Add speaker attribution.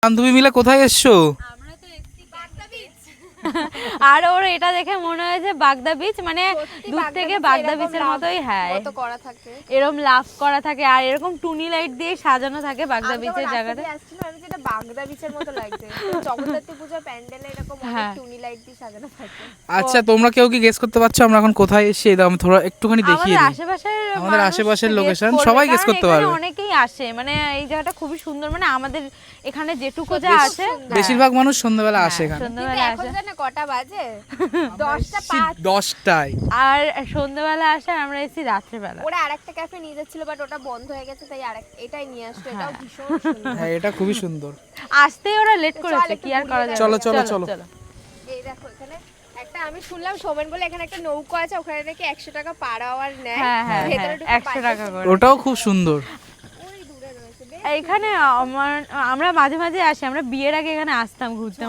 Speaker 1: বান্ধবী মিলে কোথায় এসছো?
Speaker 2: আর ওর এটা দেখে মনে হয় যে বাগদা বিচ, মানে দূর থেকে বাগদা বিচের মতোই। হ্যাঁ, এরকম লাভ করা থাকে আর এরকম টুনি লাইট দিয়ে সাজানো থাকে বাগদা বিচের জায়গাটা।
Speaker 3: যেটা বাগদা বিচের মতো লাগছে, জগদ্ধাত্রী পূজার প্যান্ডেলে এরকম অনেক টুনি লাইট দিয়ে সাজানো থাকে।
Speaker 1: আচ্ছা, তোমরা কেউ কি গেস করতে পারছো আমরা এখন কোথায় এসেছি? এটা আমি থোড়া একটুখানি দেখিয়ে দিই। আমাদের আশেপাশের লোকেশন সবাই গেস করতে পারবে।
Speaker 2: অনেকেই আসে, মানে এই জায়গাটা খুবই সুন্দর, মানে আমাদের এখানে যেটুকু যা আছে
Speaker 1: বেশিরভাগ মানুষ সন্ধ্যাবেলা আসে এখানে।
Speaker 2: সন্ধ্যাবেলা আসে।
Speaker 3: এখন জানো কটা বাজে? 10টা 5।
Speaker 1: 10টায়।
Speaker 2: আর সন্ধ্যাবেলা আসে, আর আমরা এসেছি রাত্রেবেলা।
Speaker 3: ওরা আরেকটা ক্যাফে নিয়ে যাচ্ছিল, বাট ওটা বন্ধ হয়ে গেছে, তাই এটাই নিয়ে আসলো। এটাও ভীষণ সুন্দর।
Speaker 1: হ্যাঁ, এটা খুবই সুন্দর।
Speaker 2: আসতেই ওরা লেট করেছে, কি আর করা যাবে।
Speaker 1: চলো চলো চলো।
Speaker 3: এই দেখো এখানে একটা, আমি শুনলাম সোমেন বলে এখানে একটা নৌকো আছে, ওখানে নাকি 100 টাকা পার আওয়ার নেয়।
Speaker 2: হ্যাঁ হ্যাঁ,
Speaker 3: ভেতরে ঢুকে
Speaker 2: 100 টাকা করে।
Speaker 1: ওটাও খুব সুন্দর।
Speaker 3: ওই দূরে রয়েছে।
Speaker 2: এখানে আমরা মাঝে মাঝে আসি, আমরা বিয়ের আগে এখানে আসতাম ঘুরতে।